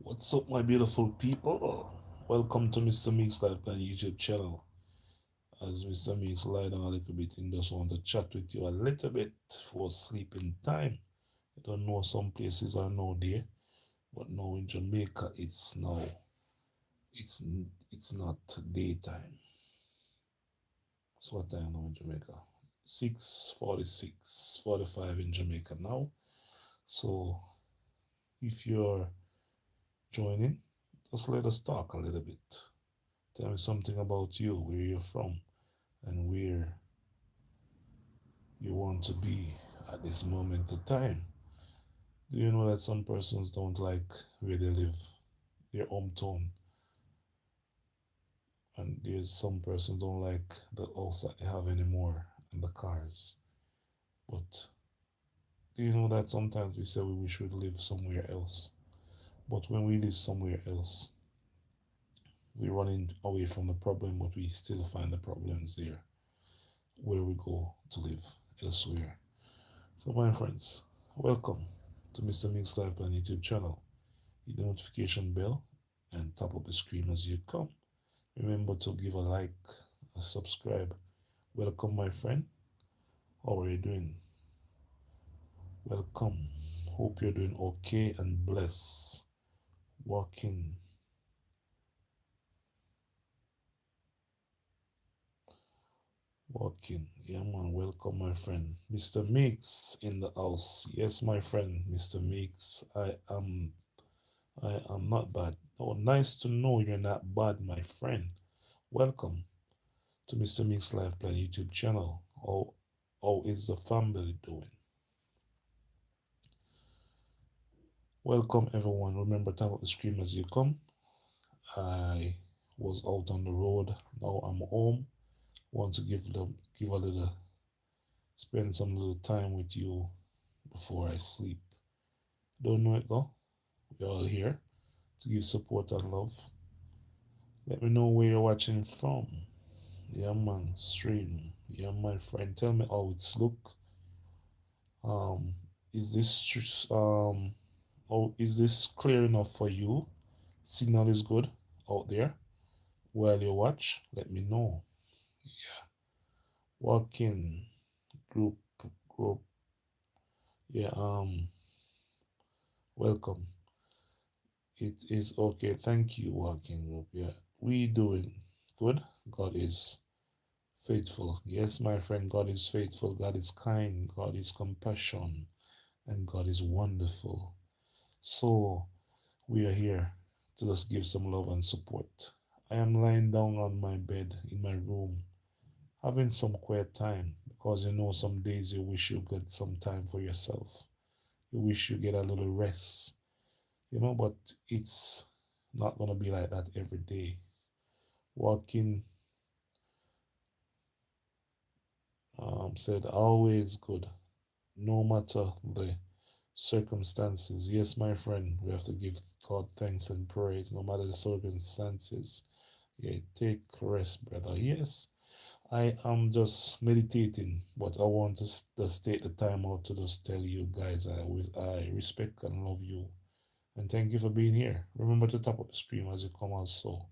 What's up, my beautiful people? Welcome to Mr. Meeks Life Plan YouTube channel. As Mr. Meeks lie down a little bit and just want to chat with you a little bit for sleeping time. I don't know, some places are now there, but now in Jamaica it's it's not daytime. So what time now in Jamaica? 6:46, 45 in Jamaica now. So if you're joining, just let us talk a little bit. Tell me something about you, where you're from, and where you want to be at this moment of time. Do you know that some persons don't like where they live, their hometown, and there's some persons don't like the house that they have anymore and the cars. But do you know that sometimes we say we wish we'd live somewhere else, but when we live somewhere else, we're running away from the problem, but we still find the problems there where we go to live elsewhere. So, my friends, welcome to Mr. Mix Live Plan YouTube channel. Hit the notification bell and tap up the screen as you come. Remember to give a like, a subscribe. Welcome, my friend. How are you doing? Welcome. Hope you're doing okay and blessed. Walking, walking. Yeah, man. Welcome, my friend. Mr. Mix in the house. Yes, my friend, Mr. Mix. I am not bad. Oh, nice to know you're not bad, my friend. Welcome to Mr. Mix Life Plan YouTube channel. How is the family doing? Welcome everyone. Remember to tap up the screen as you come. I was out on the road. Now I'm home. Want to give a little spend some little time with you before I sleep. Don't know it though. We're all here to give support and love. Let me know where you're watching from. Yeah man, stream. Yeah my friend. Tell me how it's look. Um, is this clear enough for you? Signal is good out there. While you watch, let me know. Yeah, walking group group. Yeah. Welcome. It is okay. Thank you, walking group. Yeah, we doing good. God is faithful. Yes, my friend. God is faithful. God is kind. God is compassion, and God is wonderful. So we are here to just give some love and support. I am lying down on my bed in my room, having some quiet time because you know some days you wish you get some time for yourself. You wish you get a little rest, but it's not gonna be like that every day. Walking said always good, no matter the circumstances. Yes, my friend, we have to give God thanks and praise no matter the circumstances. Yeah, take rest, brother. Yes, I am just meditating, but I want to just take the time out to just tell you guys I respect and love you, and thank you for being here. Remember to tap up the screen as you come also.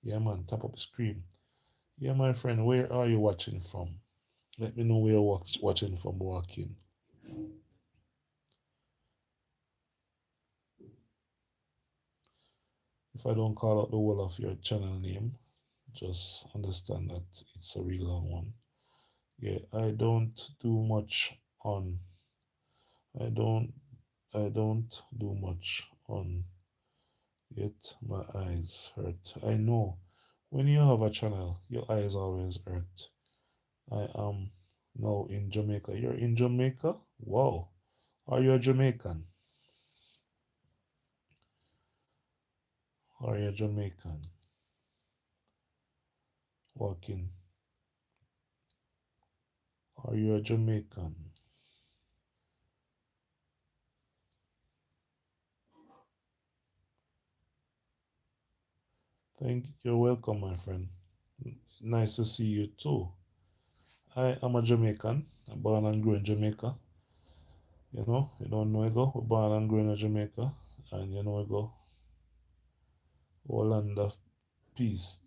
Yeah, man, tap up the screen. Yeah, my friend, where are you watching from? Let me know where you're watching from. Walking. If I don't call out the whole of your channel name, just understand that it's a real long one. Yeah, I don't do much on. I don't. I don't do much on it. My eyes hurt. I know. When you have a channel, your eyes always hurt. I am now in Jamaica. You're in Jamaica? Wow. Are you a Jamaican? Are you a Jamaican? Walking. Are you a Jamaican? Thank you. You're welcome, my friend. Nice to see you too. I am a Jamaican. I'm born and grew in Jamaica. You don't know it go. We're born and grew in Jamaica. And you know it go. our land of peace,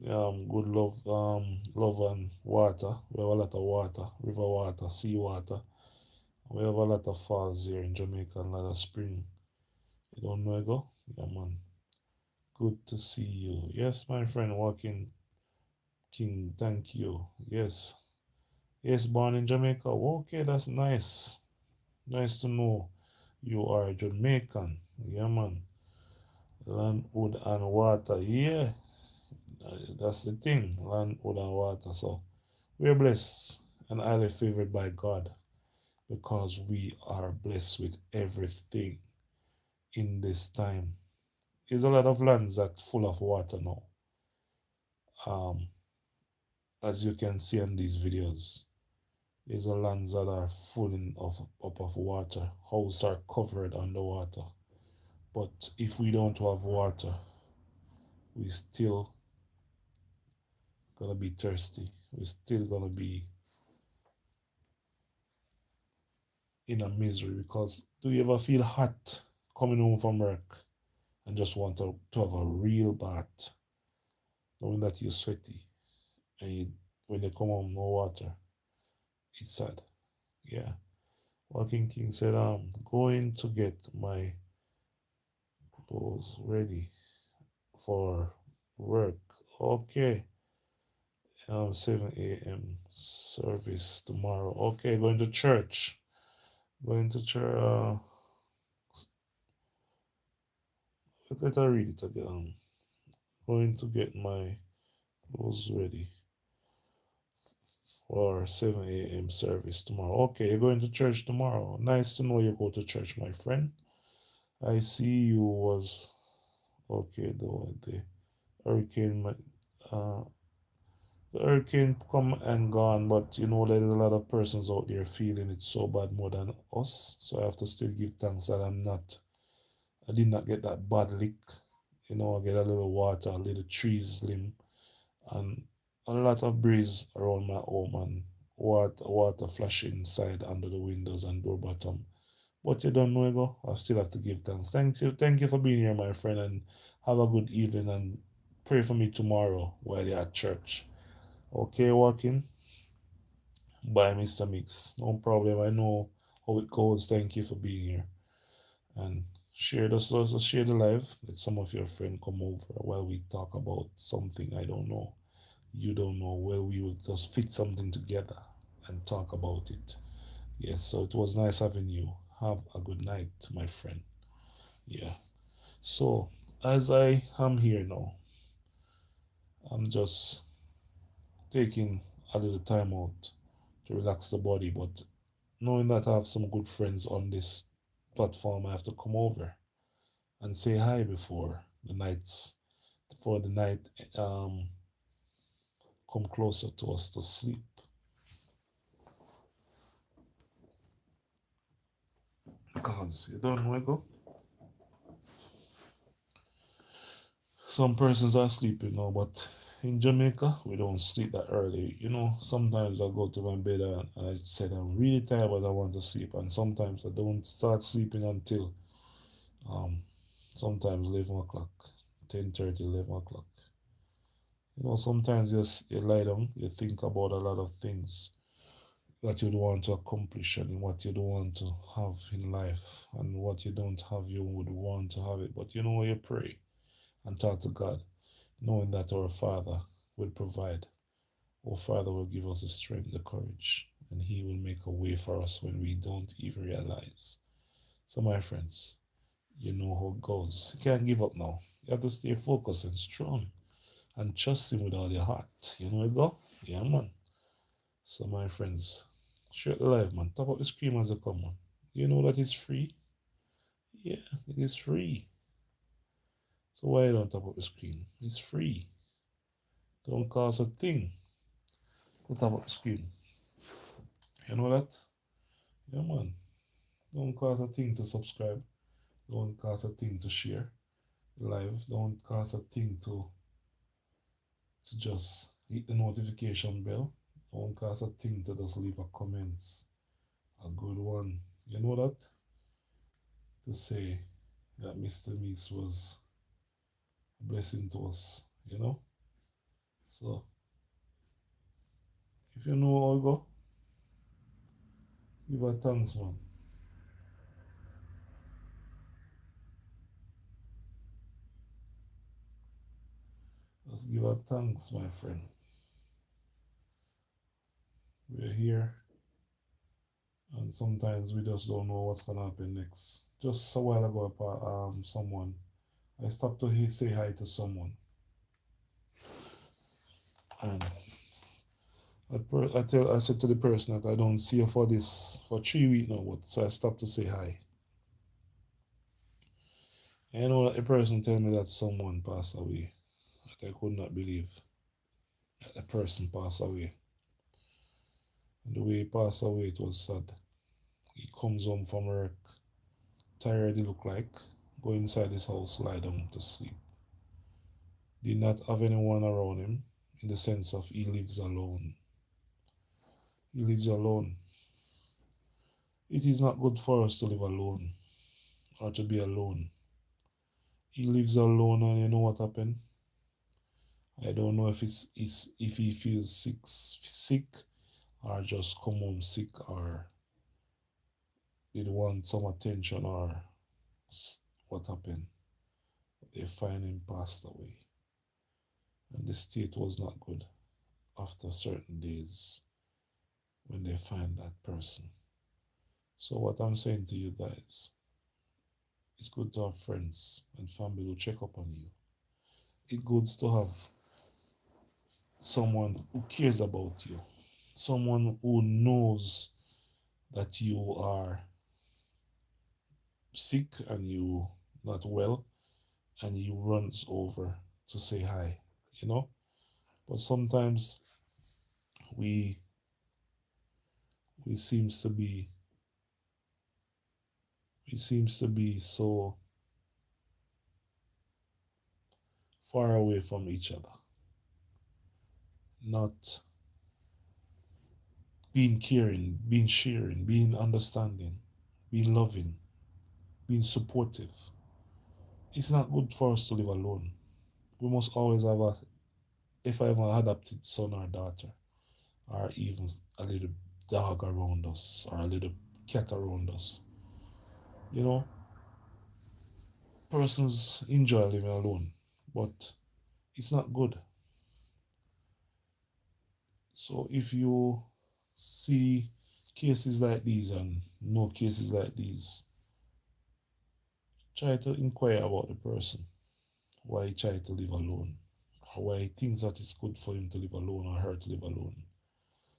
good love, love and water. We have a lot of water, river water, sea water. We have a lot of falls here in Jamaica and a lot of spring. You don't know, go? Yeah, man. Good to see you. Yes, my friend, walking King, thank you. Yes. Yes, born in Jamaica. Okay, that's nice. Nice to know you are Jamaican. Yeah, man. Land, wood, and water. Yeah, that's the thing. Land, wood, and water. So we're blessed and highly favored by God because we are blessed with everything in this time. There's a lot of lands that full of water now. Um, as you can see in these videos. These are lands that are full of water. Houses are covered underwater. But if we don't have water, we still gonna be thirsty. We're still gonna be in a misery because do you ever feel hot coming home from work and just want to have a real bath, knowing that you're sweaty and when you come home no water? It's sad. Yeah. Walking King said, going to get my clothes ready for work. Okay. 7 a.m. service tomorrow. Okay, going to church. Going to church. Let I read it again. Going to get my clothes ready for 7 a.m. service tomorrow. Okay, you're going to church tomorrow. Nice to know you go to church, my friend. I see you was okay though. Hurricane, uh, the hurricane come and gone, but you know there's a lot of persons out there feeling it so bad more than us. So I have to still give thanks that I did not get that bad lick. You know, I get a little water, a little trees limb, and a lot of breeze around my home and water flashing inside under the windows and door bottom. But you don't know, Ego. I still have to give thanks. Thank you for being here, my friend, and have a good evening and pray for me tomorrow while you're at church. Okay, walking. Bye, Mr. Mix. No problem. I know how it goes. Thank you for being here. And share this also share the live. Let some of your friends come over while we talk about something I don't know. You don't know. Well, we will just fit something together and talk about it. Yes, so it was nice having you. Have a good night, my friend. Yeah. So as I am here now, I'm just taking a little time out to relax the body, but knowing that I have some good friends on this platform, I have to come over and say hi before the night um come closer to us to sleep. Because you don't know, go. Some persons are sleeping now, but in Jamaica we don't sleep that early. You know, sometimes I go to my bed and I said I'm really tired, but I want to sleep, and sometimes I don't start sleeping until um sometimes 11 o'clock, 10:30, 11 o'clock. You know, sometimes you lie down, you think about a lot of things that you want to accomplish and what you don't want to have in life, and what you don't have, you would want to have it. But you know, you pray and talk to God, knowing that our Father will provide. Our Father will give us the strength, the courage, and He will make a way for us when we don't even realize. So, my friends, you know how it goes. You can't give up now. You have to stay focused and strong and trust Him with all your heart. You know how it go? Yeah, man. So, my friends, share the live, man. Top up the screen as a come, man. You know that it's free? Yeah, it is free. So, why you don't top up the screen? It's free. Don't cost a thing to top up the screen. You know that? Yeah, man. Don't cost a thing to subscribe. Don't cost a thing to share live. Don't cost a thing to just hit the notification bell. Don't cost a thing to just leave a comments. A good one. You know that? To say that Mr. Meeks was a blessing to us, you know. So if you know how it go, give a thanks, man. Just give a thanks, my friend. We're here, and sometimes we just don't know what's gonna happen next. Just a while ago, someone I stopped to say hi to someone, and I said to the person that I don't see you for 3 weeks now. But so I stopped to say hi. And you know that the person told me that someone passed away. That I could not believe that the person passed away. And the way he passed away, it was sad. He comes home from work, tired he looked like, go inside his house, lie down to sleep. Did not have anyone around him in the sense of he lives alone. He lives alone. It is not good for us to live alone or to be alone. He lives alone, and you know what happened? I don't know if he feels sick or just come home sick or did want some attention or what happened. They find him passed away, and the state was not good after certain days when they find that person. So what I'm saying to you guys, it's good to have friends and family who check up on you. It's good to have someone who cares about you, someone who knows that you are sick and you not well and he runs over to say hi, you know. But sometimes we we seems to be we seems to be so far away from each other, not being caring, being sharing, being understanding, being loving, being supportive. It's not good for us to live alone. We must always have a, if I have an adopted son or daughter, or even a little dog around us, or a little cat around us. You know, persons enjoy living alone, but it's not good. So if you see cases like these and know cases like these, try to inquire about the person, why he tried to live alone, or why he thinks that it's good for him to live alone or her to live alone.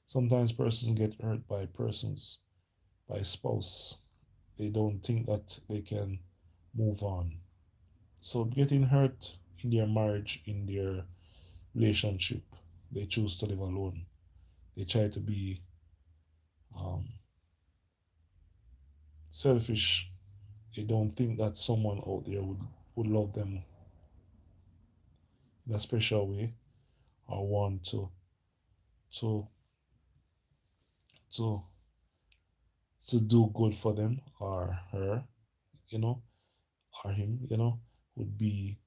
Sometimes persons get hurt by persons, by spouse. They don't think that they can move on. So getting hurt in their marriage, in their relationship, they choose to live alone. They try to be um, selfish. They don't think that someone out there would love them in a special way or want to to to do good for them or her, you know, or him, would be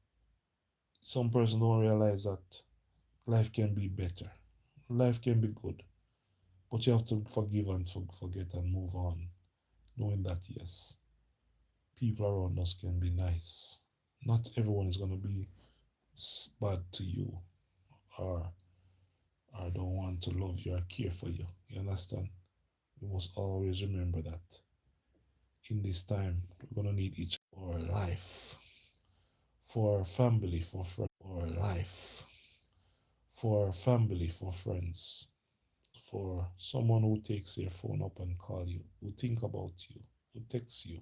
some person don't realize that life can be better. Life can be good. But you have to forgive and forget and move on, knowing that yes, people around us can be nice. Not everyone is gonna be bad to you or don't want to love you or care for you. You understand? We must always remember that in this time we're gonna need each other for life, for family, for friends, for life, for family, for friends, for someone who takes their phone up and call you, who think about you, who texts you,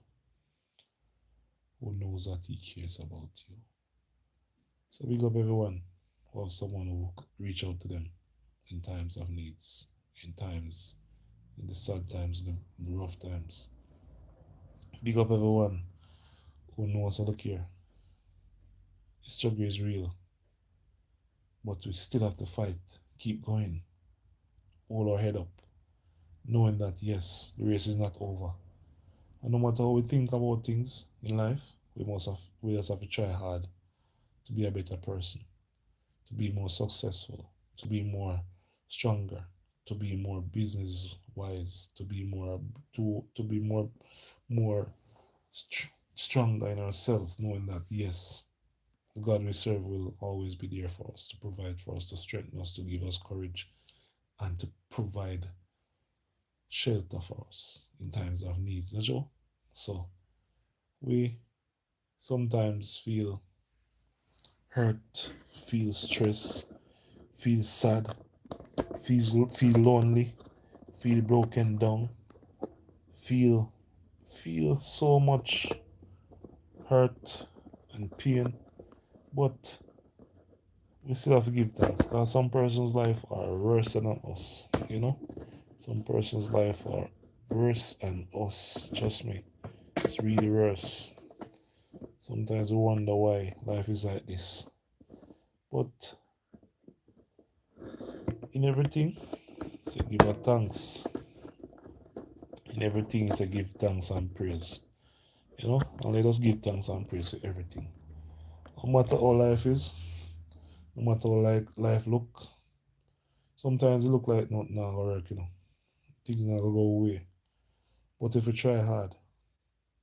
who knows that he cares about you. So big up everyone who have someone who reach out to them in times of needs, in times, in the sad times, in the rough times. Big up everyone who knows how to care. The struggle is real, but we still have to fight, keep going, hold our head up, knowing that yes, the race is not over. And no matter how we think about things in life, we just have to try hard to be a better person, to be more successful, to be more stronger, to be more business wise, to be more stronger in ourselves, knowing that yes, the God we serve will always be there for us, to provide for us, to strengthen us, to give us courage, and to provide shelter for us in times of need. Joe? So we sometimes feel hurt, feel stress, feel sad, feel lonely, feel broken down, feel so much hurt and pain, but we still have to give thanks because some person's life are worse than us, you know? Some person's life are worse than us. Trust me. It's really worse. Sometimes we wonder why life is like this. But in everything, say give a thanks. In everything, say give thanks and praise. You know? And let us give thanks and praise to everything. No matter how life is, no matter how like life look, sometimes it look like nothing not gonna work, you know. Things not gonna go away. But if we try hard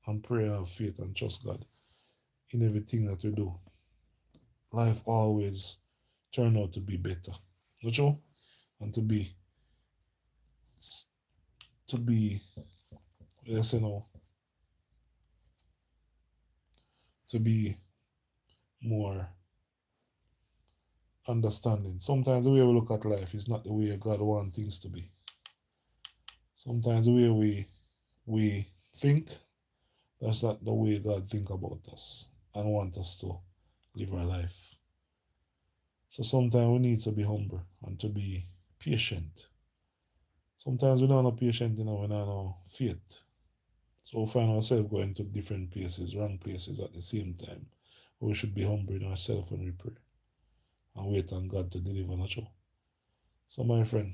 and pray and have faith and trust God in everything that we do, life always turn out to be better. Not true? And to be yes you know, to be more understanding. Sometimes the way we look at life is not the way God wants things to be. Sometimes the way we think, that's not the way God think about us and want us to live our life. So sometimes we need to be humble and to be patient. Sometimes we don't know patient, you know, we don't know faith. So we find ourselves going to different places, wrong places at the same time. We should be humble in ourselves when we pray and wait on God to deliver the show. So my friend,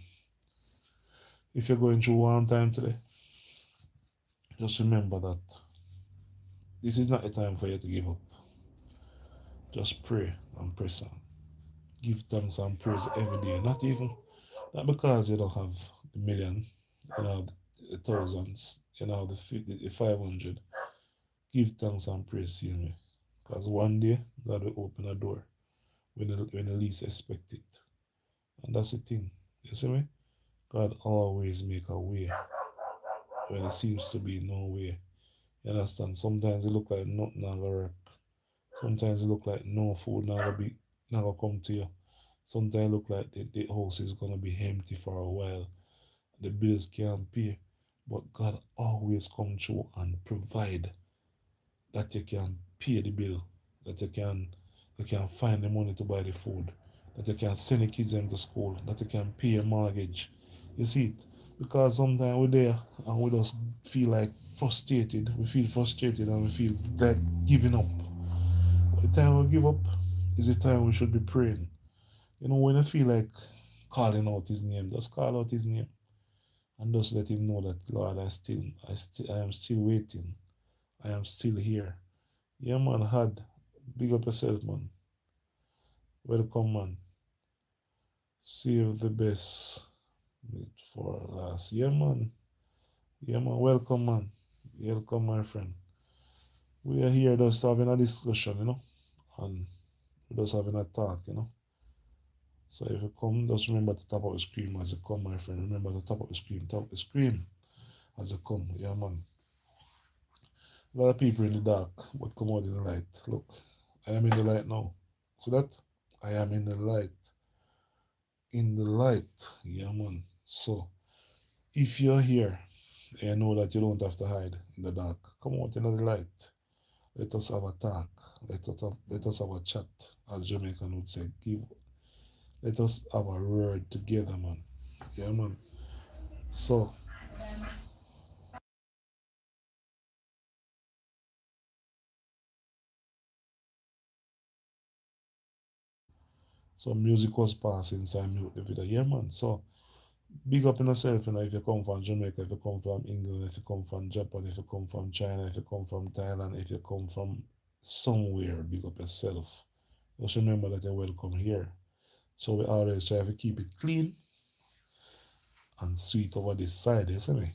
if you're going through one time today, just remember that this is not a time for you to give up. Just pray and press on. Give thanks and praise every day. Not because you don't have the million, you know, the thousands, you know, the 500. Give thanks and praise same way. Because one day, God will open a door when you least expect it. And that's the thing. You see me? God always make a way when it seems to be no way. You understand? Sometimes it look like nothing not gonna work. Sometimes it look like no food not gonna come to you. Sometimes it look like the house is gonna be empty for a while. The bills can't pay. But God always come through and provide that you can pay the bill, that you can find the money to buy the food, that you can send the kids them to school, that you can pay a mortgage. You see it? Because sometimes we're there and we just feel like frustrated. We feel frustrated and we feel like giving up. But the time we give up is the time we should be praying. You know, when I feel like calling out his name, just call out his name and just let him know that Lord, I am still waiting. I am still here. Yeah, man, hard. Big up yourself, man. Welcome, man. Save the best for last. Yeah, man. Yeah, man. Welcome, man. Welcome, my friend. We are here just having a discussion, you know, and we're just having a talk, you know. So if you come, just remember to tap up the screen as you come, my friend. Remember to tap up the screen as you come. Yeah, man. A lot of people in the dark, but come out in the light. Look, I am in the light now. See that? I am in the light. In the light. Yeah, man. So, if you're here and you know that you don't have to hide in the dark, come out into the light. Let us have a talk. Let us have a chat, as Jamaican would say. Let us have a word together, man. Yeah, man. So, music was passing, so I mute the video. Yeah, man. So, big up in yourself, you know, if you come from Jamaica, if you come from England, if you come from Japan, if you come from China, if you come from Thailand, if you come from somewhere, big up yourself. Just remember that you're welcome here. So we always try to keep it clean and sweet over this side, you see me?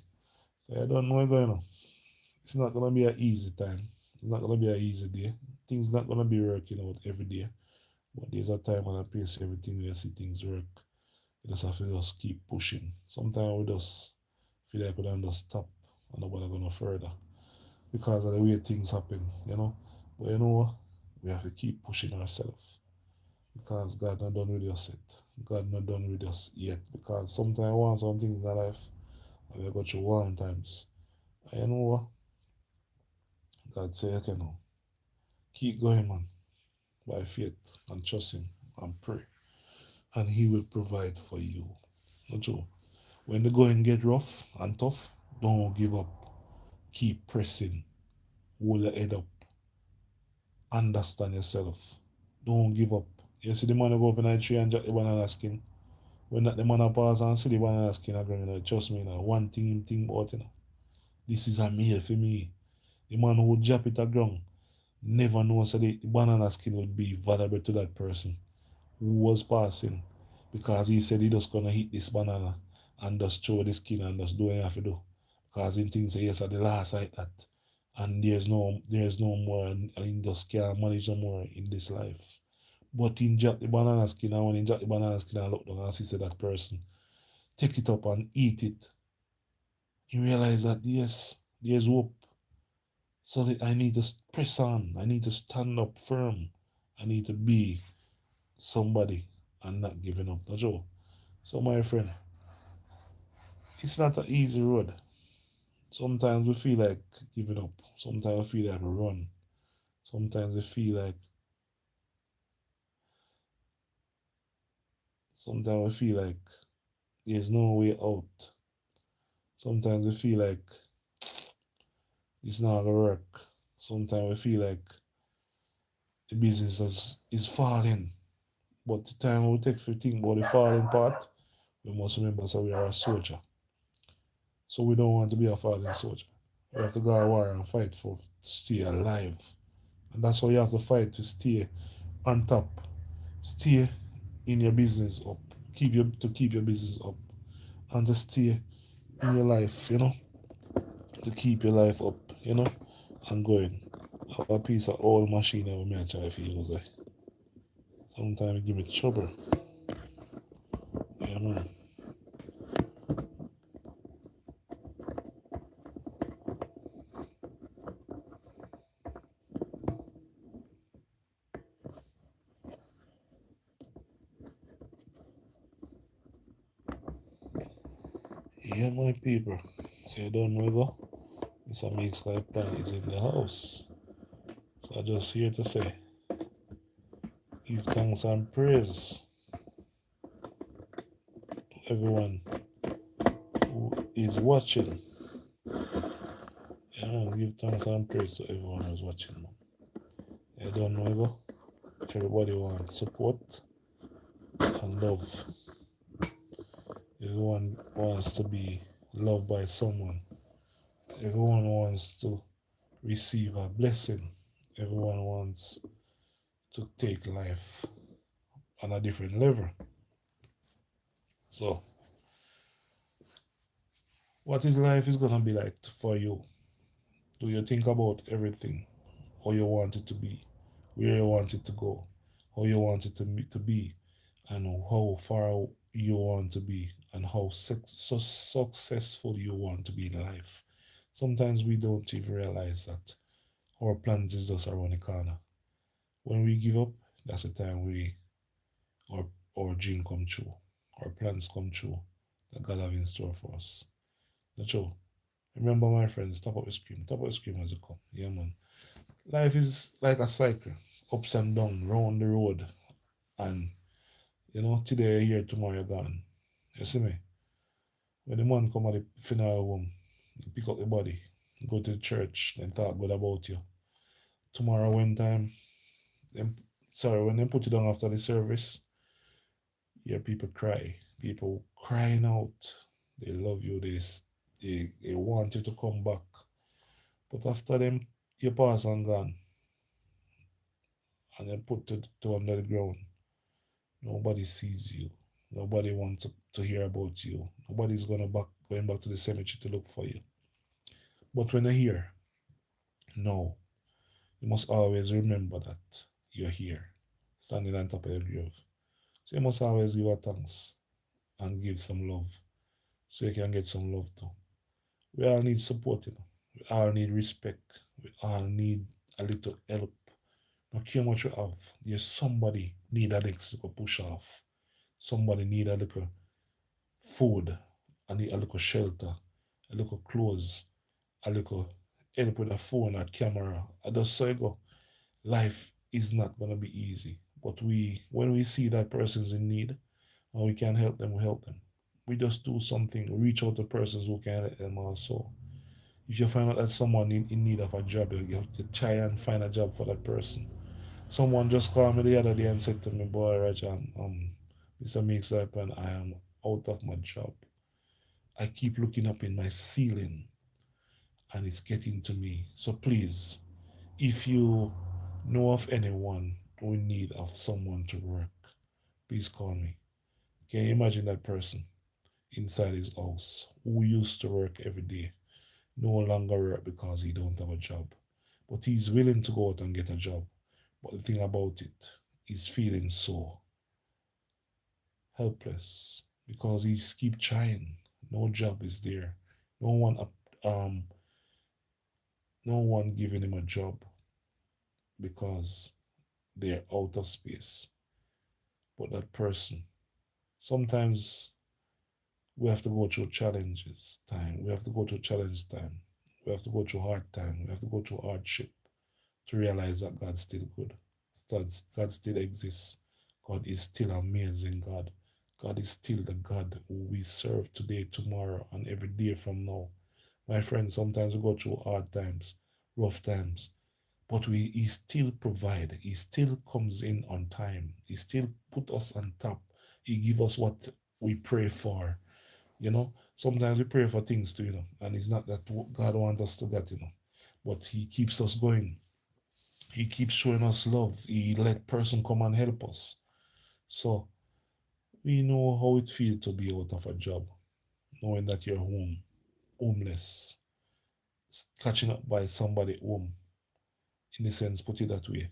So I don't know what's going on. It's not gonna be an easy time. It's not gonna be an easy day. Things not gonna be working out every day. But there's a time and a place everything where you see things work. You just have to just keep pushing. Sometimes we just feel like we don't just stop and nobody gonna further because of the way things happen. But you know what? We have to keep pushing ourselves because God not done with us yet. God not done with us yet because sometimes I want some things in life and we go through one times. And you know what? God say, okay now, keep going man by faith and trust him and pray and he will provide for you. Not true. When the going get rough and tough, don't give up. Keep pressing. Hold your head up. Understand yourself. Don't give up. You see the man who go up in a tree and drop the banana skin. When that the man a pass and see the banana skin again, trust me now, one thing him think about. This is a meal for me. The man who drop it a ground never knows that the banana skin would be valuable to that person who was passing because he said he just gonna eat this banana and just throw the skin and just do what he have to do. Because he thinks yes at the last like that. And there's no more and he just can't manage no more in this life. But he drop the banana skin and when he drop the banana skin and look down and see that person, take it up and eat it. He realize that yes, there's hope. So that I need to press on. I need to stand up firm. I need to be somebody and not giving up. That's all. So my friend, it's not an easy road. Sometimes we feel like giving up. Sometimes we feel like we run. Sometimes we feel like there's no way out. Sometimes we feel like it's not gonna work. Sometimes we feel like the business is falling. But the time we take to think about the falling part, we must remember that we are a soldier. So we don't want to be a fallen soldier. We have to go to war and fight for to stay alive. And that's why you have to fight to stay on top. Stay in your business up. Keep your business up. And to stay in your life. To keep your life up, and going. Have a piece of old machine that we may try to use. Sometimes it give me trouble. Yeah, man. Yeah, my people. So you don't know go? Mr. Makes Life Plan is in the house. So I just here to say, give thanks and praise to everyone who is watching. Yeah, man, give thanks and praise to everyone who's watching, man. I don't know go? Everybody wants support and love. Everyone wants to be loved by someone. Everyone wants to receive a blessing. Everyone wants to take life on a different level. So, what is life is gonna be like for you? Do you think about everything? How you want it to be, where you want it to go, how you want it to be, and how far you want to be, and how so successful you want to be in life? Sometimes we don't even realize that our plans is just around the corner. When we give up, that's the time our our dream come true, our plans come true that God have in store for us. That's true. Remember, my friends, top up the screen as you come. Yeah, man. Life is like a cycle, ups and downs, round the road. And, today you're here, tomorrow you're gone. You see me? When the man come at the funeral home, you pick up the body, go to the church, then talk good about you. Tomorrow, them, when they put you down after the service, you hear people cry. People crying out. They love you, they want you to come back. But after them, you pass and gone. and then put to under the ground. Nobody sees you. Nobody wants to hear about you. Nobody's going back to the cemetery to look for you. But when you're here, no, you must always remember that you're here, standing on top of your grave. So you must always give a thanks and give some love so you can get some love too. We all need support, you know. We all need respect. We all need a little help. Not care much you have. There's somebody need a little push off. Somebody need a little food. I need a little shelter, a little clothes, a little help with a phone, a camera. I just say go. Life is not gonna be easy. But when we see that person's in need and we can help them, we help them. We just do something, reach out to persons who can help them also. If you find out that someone in need of a job, you have to try and find a job for that person. Someone just called me the other day and said to me, boy, Raja, Mr. Mix up and I am out of my job. I keep looking up in my ceiling and it's getting to me. So please, if you know of anyone who in need of someone to work, please call me. Can you imagine that person inside his house who used to work every day, no longer work because he don't have a job, but he's willing to go out and get a job. But the thing about it, he's feeling so helpless because he's keep trying. No job is there. No one um no one giving him a job because they're out of space. But that person, sometimes we have to go through challenges time. We have to go through challenge time. We have to go through hard time. We have to go through hardship to realize that God's still good. God still exists. God is still amazing God. God is still the God who we serve today, tomorrow, and every day from now. My friends, sometimes we go through hard times, rough times, but he still provide. He still comes in on time. He still put us on top. He give us what we pray for. Sometimes we pray for things too, and it's not that God wants us to get, but He keeps us going. He keeps showing us love. He let person come and help us. So we know how it feels to be out of a job, knowing that you're homeless, catching up by somebody home. In the sense, put it that way.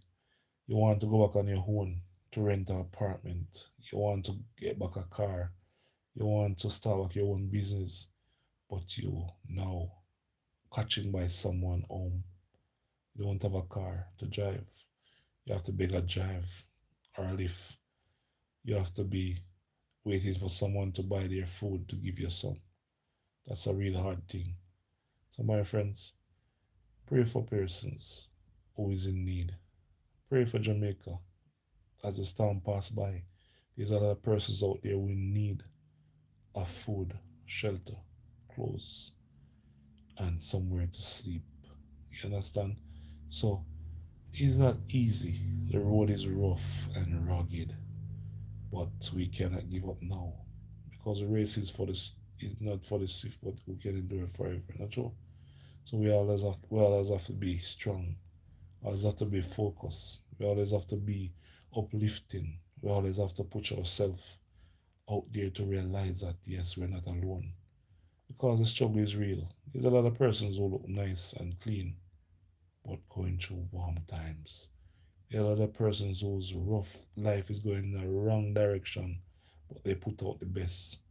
You want to go back on your own to rent an apartment. You want to get back a car. You want to start back your own business, but you now catching by someone home. You don't have a car to drive. You have to beg a drive or a lift. You have to be waiting for someone to buy their food to give you some. That's a real hard thing. So my friends, pray for persons who is in need. Pray for Jamaica as the storm pass by. There's a lot of persons out there who need of food, shelter, clothes, and somewhere to sleep. You understand? So it's not easy. The road is rough and rugged, but we cannot give up now because the race is not for the swift, but we can endure forever. Not true. So we always have to be strong. We always have to be focused. We always have to be uplifting. We always have to put ourselves out there to realize that yes, we're not alone. Because the struggle is real. There's a lot of persons who look nice and clean, but going through warm times. There are other persons whose rough life is going in the wrong direction, but they put out the best.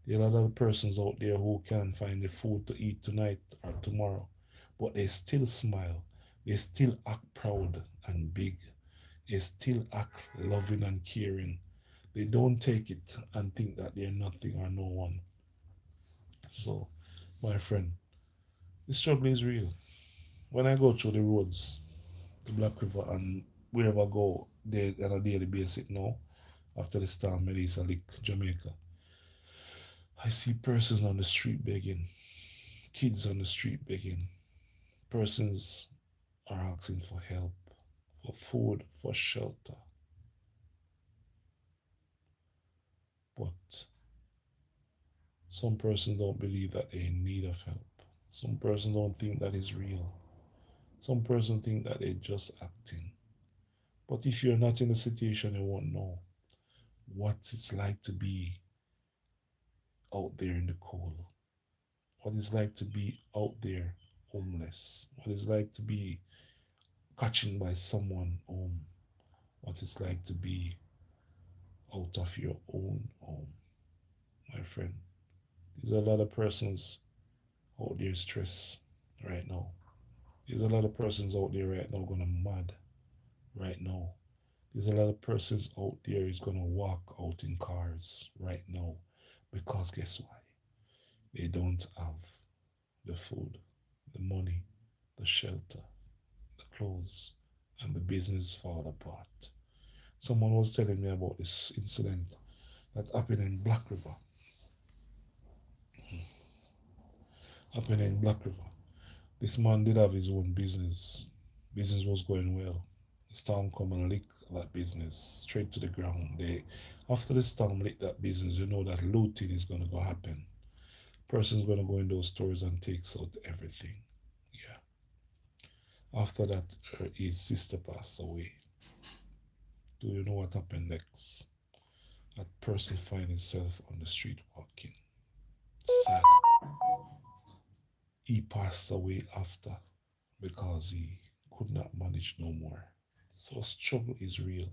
There are other persons out there who can't find the food to eat tonight or tomorrow, but they still smile. They still act proud and big. They still act loving and caring. They don't take it and think that they're nothing or no one. So, my friend, the struggle is real. When I go through the roads, the Black River, and wherever I go there on a daily basis now, after the storm, Melissa Lick, Jamaica, I see persons on the street begging, kids on the street begging, persons are asking for help, for food, for shelter. But some persons don't believe that they're in need of help. Some persons don't think that is real. Some persons think that they're just acting. But if you're not in the situation, you won't know what it's like to be out there in the cold, what it's like to be out there homeless, what it's like to be catching by someone home, what it's like to be out of your own home, my friend. There's a lot of persons out there stressed right now. There's a lot of persons out there right now gonna mad right now. There's a lot of persons out there is gonna walk out in cars right now because guess why? They don't have the food, the money, the shelter, the clothes, and the business fall apart. Someone was telling me about this incident that happened in Black River. Happened in Black River. This man did have his own business. Business was going well. The storm come and lick that business straight to the ground. After the storm lick that business, you know that looting is gonna go happen. Person's gonna go in those stores and takes out everything. Yeah. After that, his sister passed away. Do you know what happened next? That person find himself on the street walking. Sad. He passed away after because he could not manage no more. So struggle is real.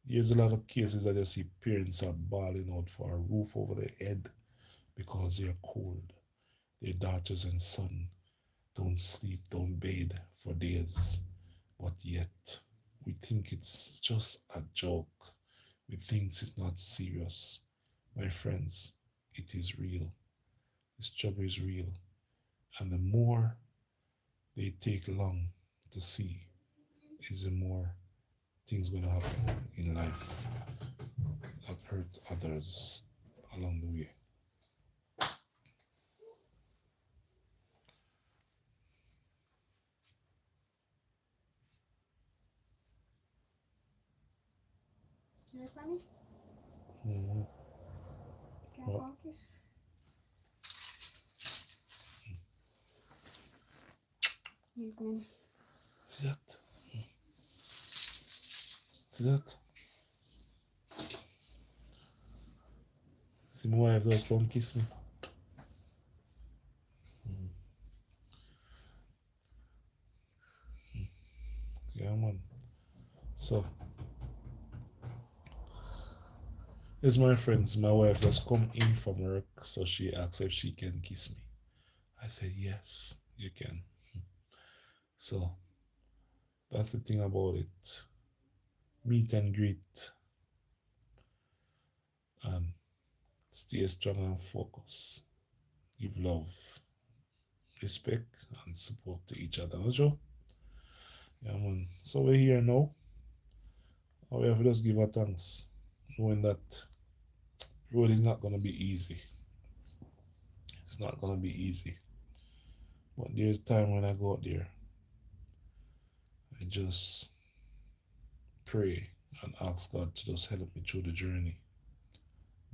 There's a lot of cases that I see parents are bawling out for a roof over their head because they're cold. Their daughters and son don't sleep, don't bathe for days. But yet, we think it's just a joke. We think it's not serious. My friends, it is real. The struggle is real. And the more they take long to see, is the more things gonna happen in life that hurt others along the way. You like money? Mm-hmm. Can I focus? Evening. See that? See that? See my wife just come kiss me. Yeah, man. So, it's my friends. My wife just come in from work, so she asked if she can kiss me. I said, yes, you can. So, that's the thing about it. Meet and greet and stay strong and focus. Give love, respect, and support to each other. No, Joe? Yeah, man. So, we're here now. And we have to just give her thanks, knowing that road is not going to be easy. It's not going to be easy. But there's time when I go out there, I just pray and ask God to just help me through the journey,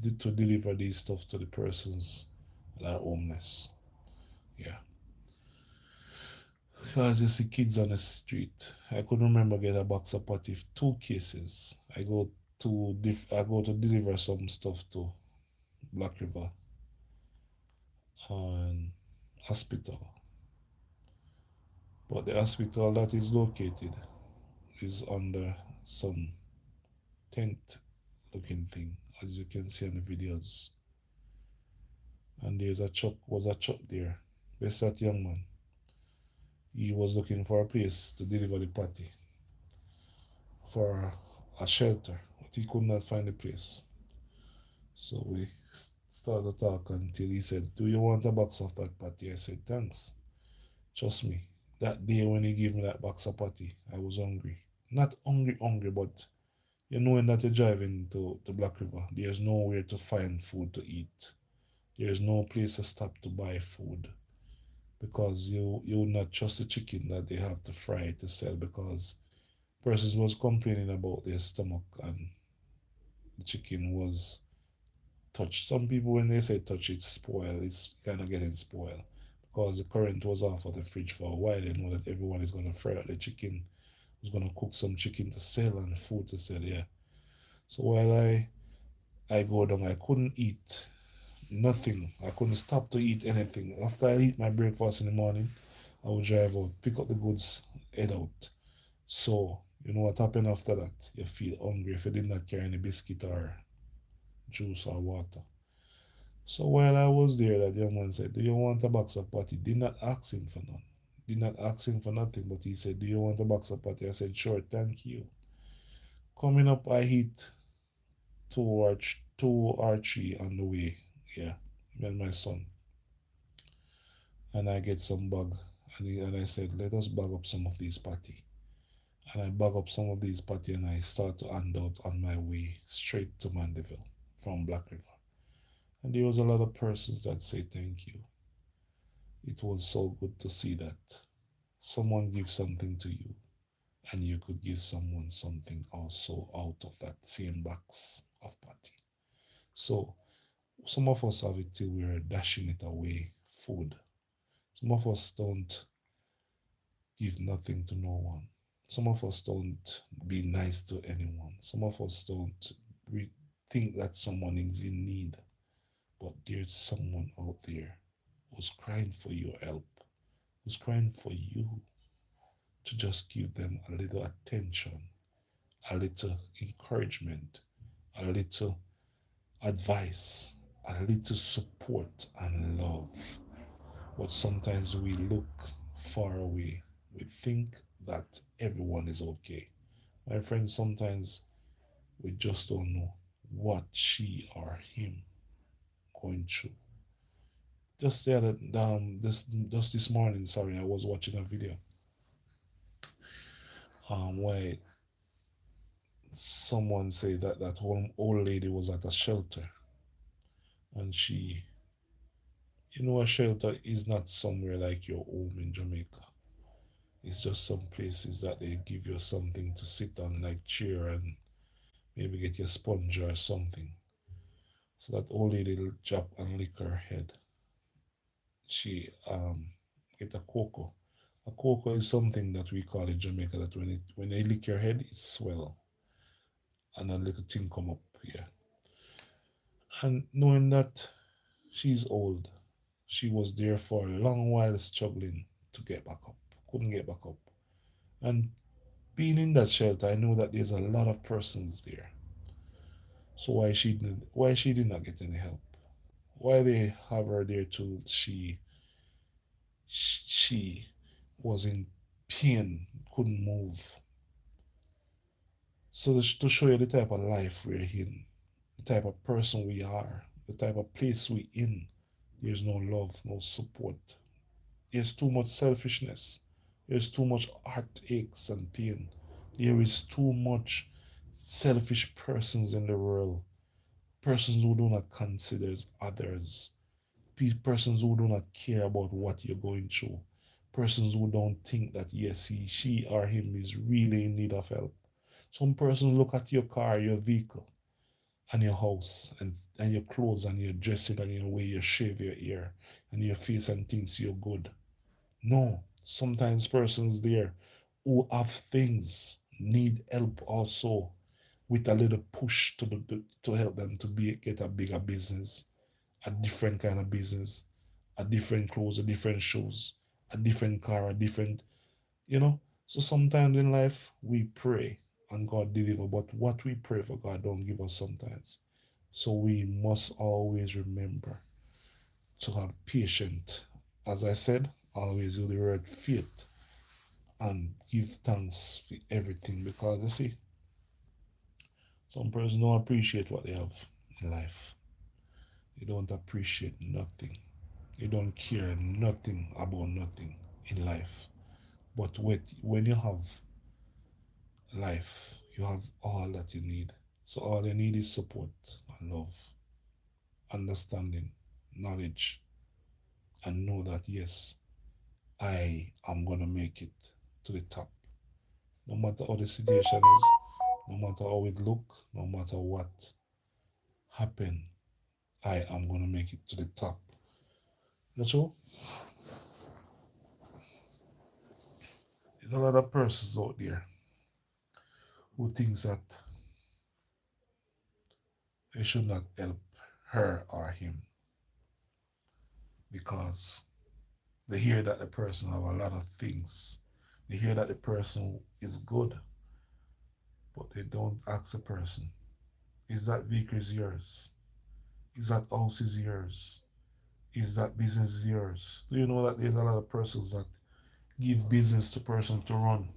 to deliver these stuff to the persons that are homeless. Yeah. Because you see kids on the street. I could remember get a box of patty, two cases. I go to deliver some stuff to Black River and hospital. But the hospital that is located is under some tent looking thing, as you can see on the videos. And was a truck there. Best that young man. He was looking for a place to deliver the party for a shelter, but he could not find a place. So we started to talk until he said, do you want a box of that patty? I said, thanks. Trust me, that day when he gave me that box of patty, I was hungry. Not hungry, but you know when that you're driving to Black River, there's nowhere to find food to eat. There's no place to stop to buy food because you would not trust the chicken that they have to fry to sell because persons was complaining about their stomach and the chicken was touched. Some people when they say touch it's spoiled, it's kind of getting spoiled because the current was off of the fridge for a while. They know that everyone is going to fry out the chicken was gonna cook some chicken to sell and food to sell, yeah. So while I go down, I couldn't eat nothing. I couldn't stop to eat anything. After I eat my breakfast in the morning, I would drive out, pick up the goods, head out. So, you know what happened after that? You feel hungry if you did not carry any biscuit or juice or water. So while I was there, that young man said, "Do you want a box of patty?" Did not ask him for none. Did not ask him for nothing, but he said, "Do you want a box of patty?" I said, "Sure, thank you." Coming up, I hit two or three on the way. Yeah, me and my son. And I get some bag. And I said, let us bag up some of these patty. And I bag up some of these patty and I start to hand out on my way straight to Mandeville from Black River. And there was a lot of persons that say thank you. It was so good to see that someone gives something to you and you could give someone something also out of that same box of patty. So some of us have it till we're dashing it away, food. Some of us don't give nothing to no one. Some of us don't be nice to anyone. Some of us don't think that someone is in need. But there's someone out there who's crying for your help, who's crying for you to just give them a little attention, a little encouragement, a little advice, a little support and love. But sometimes we look far away. We think that everyone is okay. My friend, sometimes we just don't know what she or him going through. Just the other just this morning, sorry, I was watching a video where someone said that that old lady was at a shelter and a shelter is not somewhere like your home in Jamaica. It's just some places that they give you something to sit on, like chair, and maybe get your sponge or something. So that old lady will drop and lick her head. She get a cocoa. A cocoa is something that we call in Jamaica that when they lick your head, it swell and a little thing come up here. And knowing that she's old, she was there for a long while struggling to get back up. Couldn't get back up. And being in that shelter, I know that there's a lot of persons there. So why she did not get any help? Why they have her there till she was in pain, couldn't move. So to show you the type of life we're in, the type of person we are, the type of place we in, there's no love, no support. There's too much selfishness. There's too much heartaches and pain. There is too much selfish persons in the world. Persons who do not consider others. Persons who do not care about what you're going through. Persons who don't think that yes, she or him is really in need of help. Some persons look at your car, your vehicle, and your house, and your clothes, and your dressing, and your way you shave your hair, and your face, and thinks you're good. No, sometimes persons there who have things need help also with a little push to help them to get a bigger business, a different kind of business, a different clothes, a different shoes, a different car, a different. So sometimes in life we pray and God deliver, but what we pray for God don't give us sometimes. So we must always remember to have patience. As I said, always use the word faith and give thanks for everything, because you see, some persons don't appreciate what they have in life. They don't appreciate nothing. They don't care nothing about nothing in life. But when you have life, you have all that you need. So all you need is support and love, understanding, knowledge, and know that yes, I am gonna make it to the top. No matter how the situation is, no matter how it look, no matter what happen, I am gonna make it to the top. That's all. There's a lot of persons out there. who thinks that they should not help her or him because they hear that the person have a lot of things. They hear that the person is good, but they don't ask the person, is that vehicle is yours? Is that house is yours? Is that business is yours? Do you know that there's a lot of persons that give business to person to run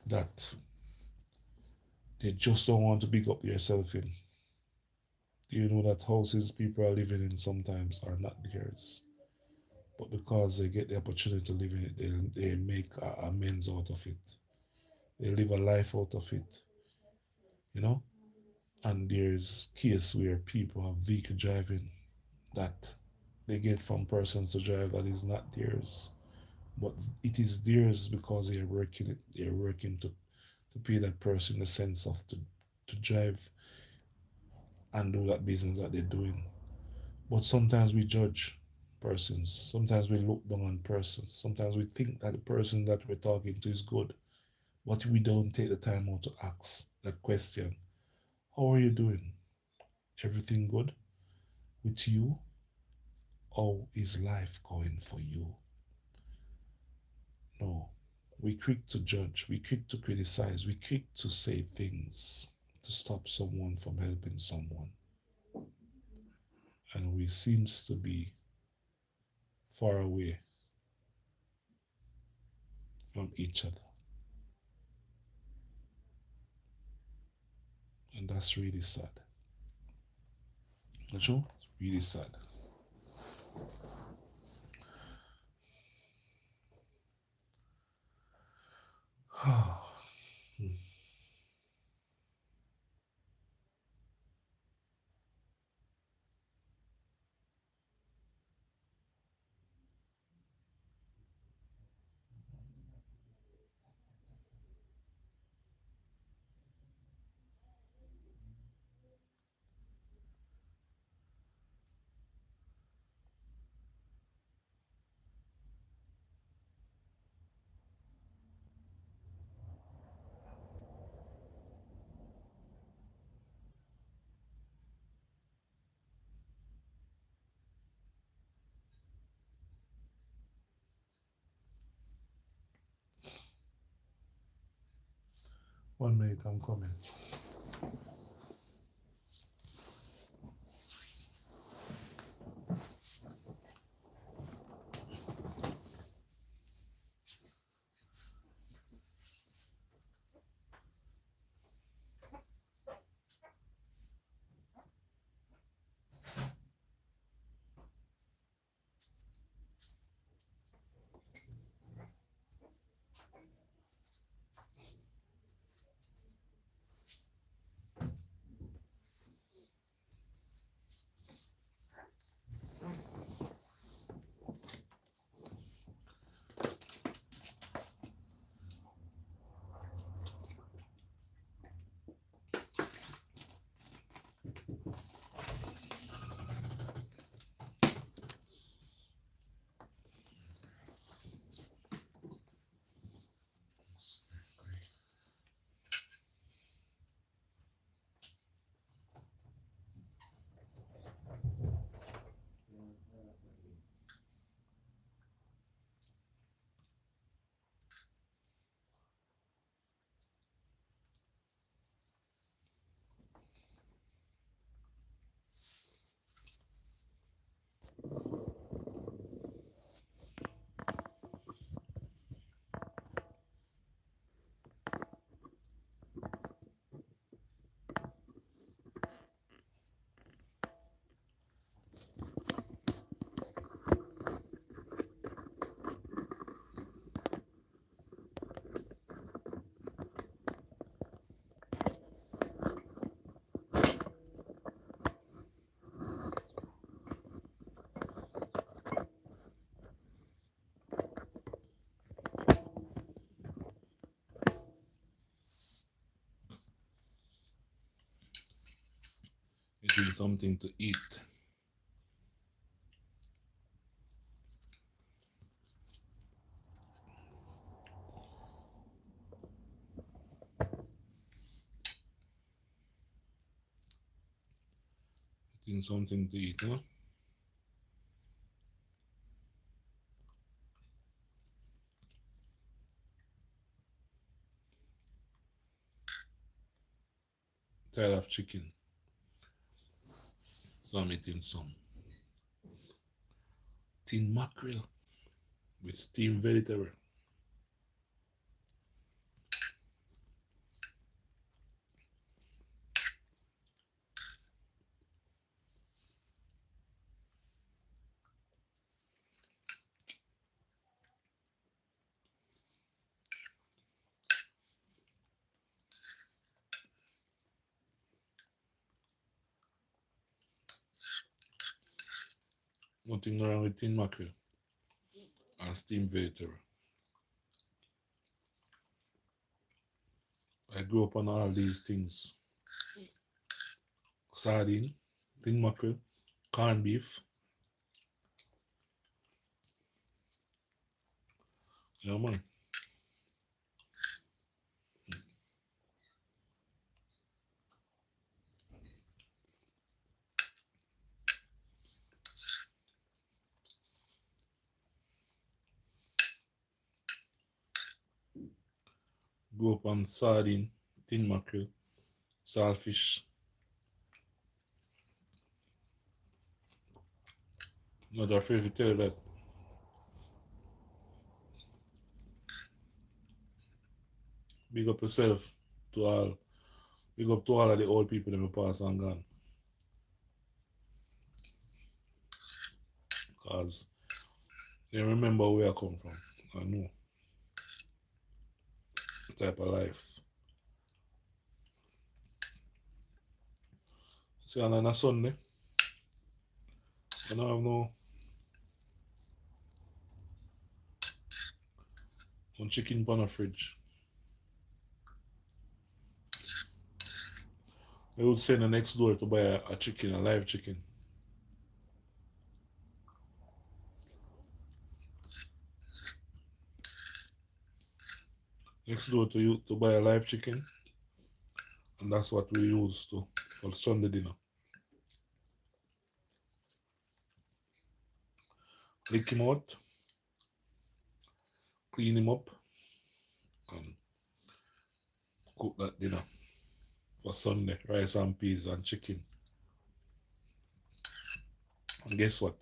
that they just don't want to pick up themselves in? Do you know that houses people are living in sometimes are not theirs? But because they get the opportunity to live in it, they make amends out of it. They live a life out of it, you know? And there's case where people have vehicle driving that they get from persons to drive that is not theirs. But it is theirs because they're working to pay that person the sense of to drive and do that business that they're doing. But sometimes we judge persons. Sometimes we look down on persons. Sometimes we think that the person that we're talking to is good, but we don't take the time out to ask that question. How are you doing? Everything good with you? How is life going for you? No. We quick to judge, we quick to criticize, we quick to say things to stop someone from helping someone. And we seems to be far away from each other. And that's really sad. Not true? It's really sad. One minute, I'm coming. Getting something to eat. getting something to eat, huh? Tired of chicken. So I'm eating some tin mackerel with steamed vegetable. Nothing wrong with tin mackerel and steamed vegetable. I grew up on all these things. Sardine, tin mackerel, corned beef. Yeah, man. Grew up on sardine, tin mackerel, saltfish. Not afraid to tell you that. Big up yourself to all. Big up to all of the old people that we pass and gone. Because they remember where I come from. I know the type of life. See, and on a Sunday, I don't have no chicken pan the fridge. I would send the next door to buy a chicken, a live chicken. Next door to you to buy a live chicken, and that's what we use to for Sunday dinner. Lick him out, clean him up, and cook that dinner for Sunday. Rice and peas and chicken. And guess what?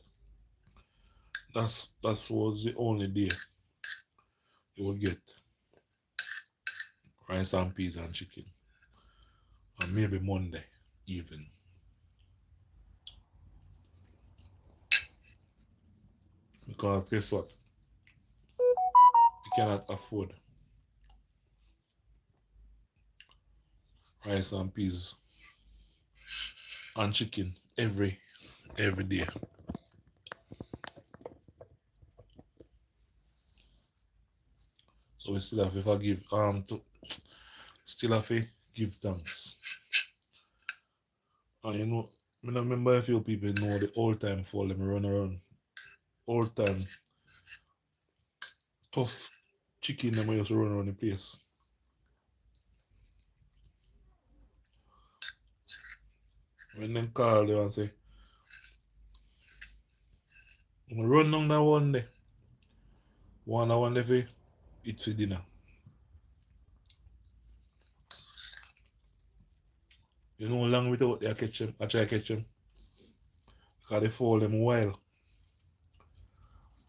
That was the only day you would get rice and peas and chicken. And maybe Monday even. Because guess what? You cannot afford rice and peas and chicken every day. So we still have to forgive still have to give thanks. And you know, I remember a few people know the old time fall them run around. Old time tough chicken them used to run around the place. When them call they and say, I'm run down that one day. One day for eat for dinner. You know long without they catch them, I try to catch them. Because they fall them wild.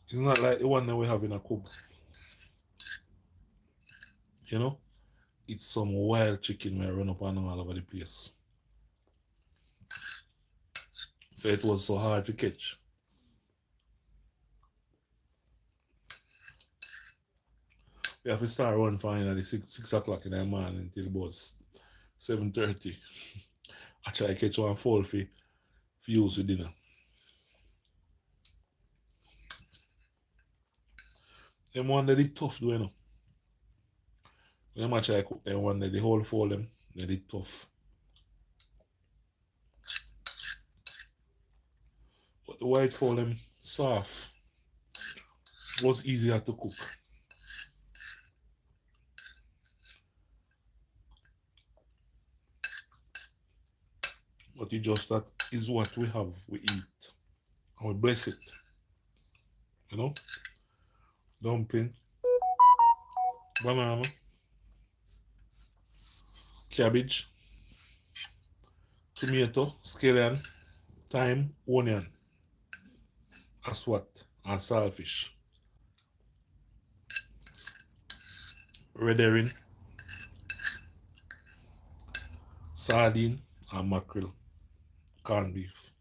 It's not like the one that we have in a coop. You know? It's some wild chicken where run up and down all over the place. So it was so hard to catch. We have to start running fine at the 6 o'clock in the morning until about 7:30. I try to catch one fall for use for dinner. Them one that did tough though, you know. When I try to cook them one that the whole fall them, they did tough. But the white fall them soft. It was easier to cook. But but it just that is what we have, we eat, and we bless it. You know, dumpling, banana, cabbage, tomato, scallion, thyme, onion, that's what, and saltfish, red herring, sardine, and mackerel, corned beef.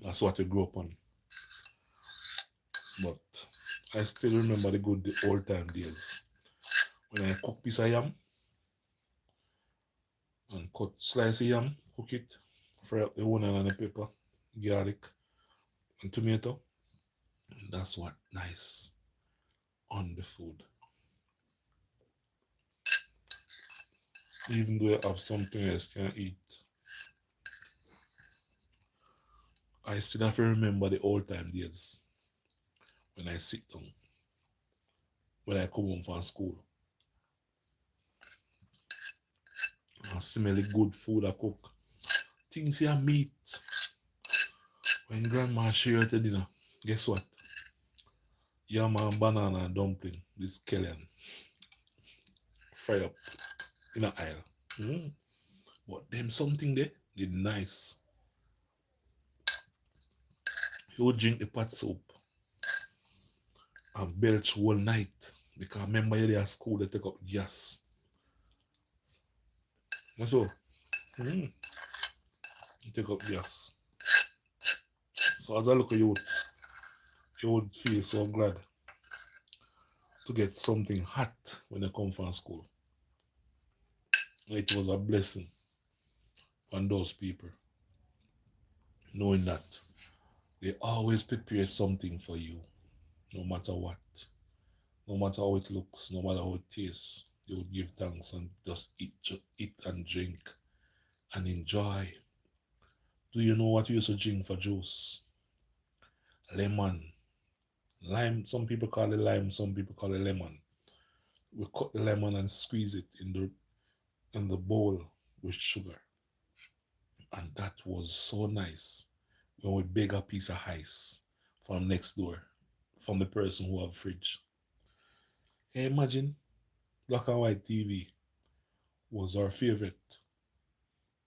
That's what I grew up on. But I still remember the good old time days. When I cook piece of yam and cut slice of yam, cook it, fry up the onion and the pepper, garlic, and tomato. And that's what nice on the food. Even though you have something else you can eat. I still have to remember the old time days when I sit down, when I come home from school, and smell the good food I cook. Things you meat. When grandma share to dinner, guess what? Yam and banana and dumpling, this scallion, fry up in an aisle. But them something there, did nice. You would drink the pot soup and belch all night. Because remember you there at school, they take up gas. That's all. You take up gas. So as I look at you would feel so glad to get something hot when you come from school. It was a blessing on those people, knowing that they always prepare something for you, no matter what. No matter how it looks, no matter how it tastes, they would give thanks and just eat and drink and enjoy. Do you know what you used to drink for juice? Lemon. Lime, some people call it lime, some people call it lemon. We cut the lemon and squeeze it in the bowl with sugar. And that was so nice when we beg a piece of ice from next door, from the person who have fridge. Can you imagine? Black and white TV was our favorite.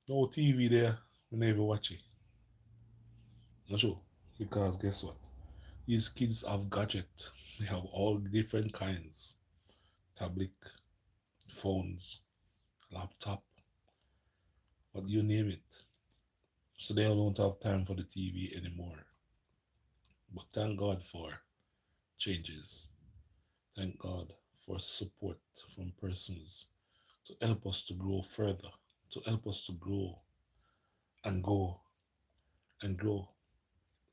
No TV there, we never watch it. Not sure. Because guess what? These kids have gadgets. They have all different kinds. Tablet, phones, laptop, but you name it. So they don't have time for the TV anymore. But thank God for changes. Thank God for support from persons to help us to grow further, to help us to grow and go and grow,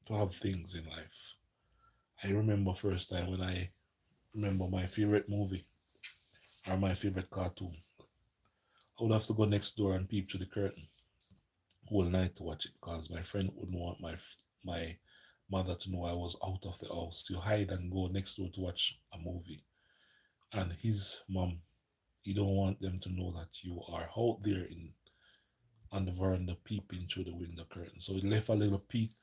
to have things in life. I remember first time when I remember my favorite movie or my favorite cartoon. I would have to go next door and peep through the curtain whole night to watch it because my friend wouldn't want my mother to know I was out of the house. You hide and go next door to watch a movie. And his mom, he don't want them to know that you are out there on the veranda peeping through the window curtain. So he left a little peek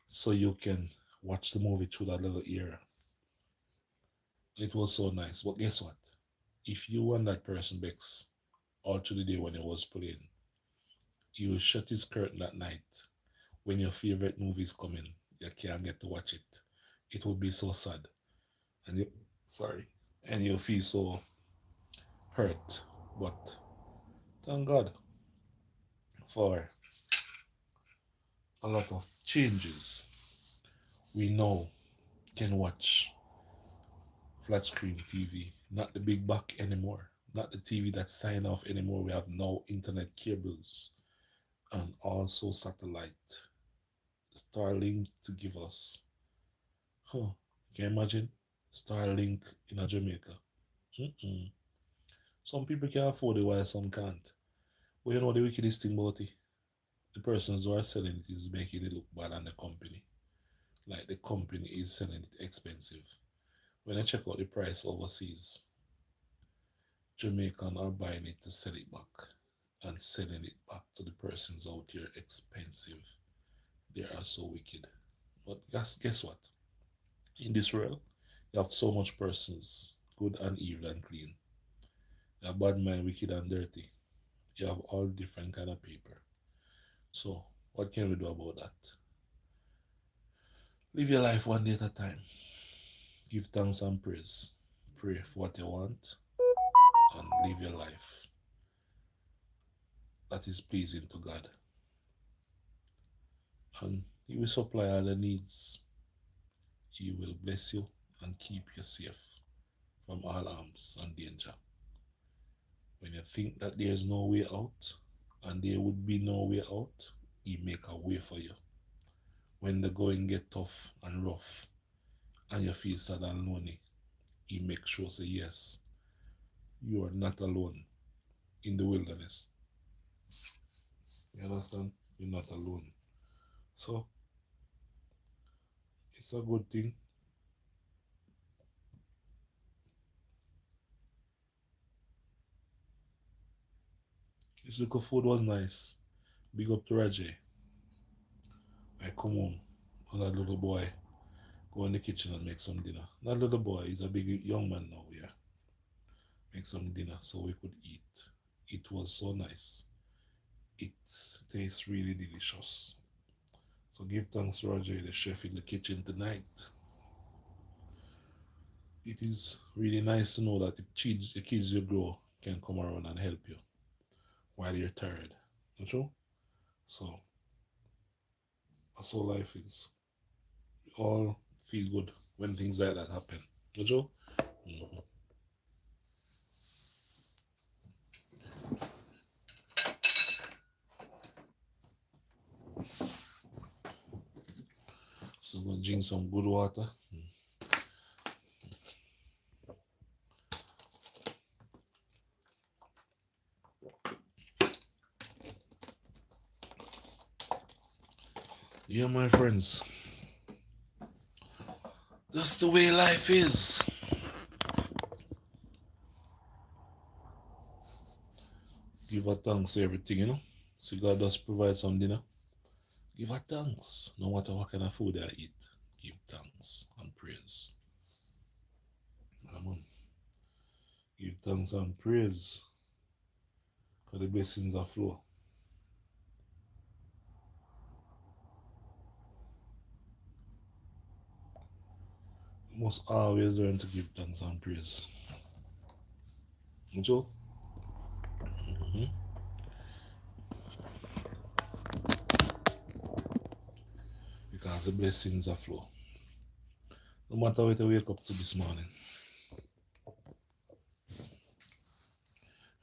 so you can watch the movie through that little ear. It was so nice. But guess what? If you and that person Bex all through the day when it was playing, you shut his curtain at night when your favorite movie is coming, you can't get to watch it. It would be so sad. And you feel so hurt. But thank God for a lot of changes. We now can watch flat screen TV, not the big back anymore, not the TV that sign off anymore. We have now internet cables and also satellite. Starlink to give us. Can you imagine? Starlink in a Jamaica. Some people can afford it while some can't. But you know the wickedest thing about it? The persons who are selling it is making it look bad on the company. Like the company is selling it expensive. When I check out the price overseas, Jamaican are buying it to sell it back and selling it back to the persons out here expensive. They are so wicked. But guess what? In this world, you have so much persons, good and evil and clean. You have bad mind, wicked and dirty. You have all different kind of people. So what can we do about that? Live your life one day at a time. Give thanks and praise. Pray for what you want and live your life that is pleasing to God. And He will supply all the needs. He will bless you and keep you safe from all harms and danger. When you think that there is no way out and there would be no way out, He make a way for you. When the going get tough and rough and you feel sad and lonely, He makes sure say yes, you are not alone in the wilderness. You understand? You're not alone. So it's a good thing. This little food was nice. Big up to Rajay. I come home and that little boy go in the kitchen and make some dinner. That little boy is a big young man now, yeah. Make some dinner so we could eat. It was so nice. It tastes really delicious. So give thanks to Roger, the chef in the kitchen tonight. It is really nice to know that the kids you grow can come around and help you while you're tired. Not true? So that's how life is. We all feel good when things like that happen. Not true? Mm-hmm. So I'm gonna drink some good water. Yeah, my friends. That's the way life is. Give a thanks to everything, you know. So God does provide some dinner. Give a thanks. No matter what kind of food I eat. Give thanks and praise. Come on. Give thanks and praise. For the blessings that flow. You must always learn to give thanks and praise. So, because the blessings that flow. No matter what you wake up to this morning.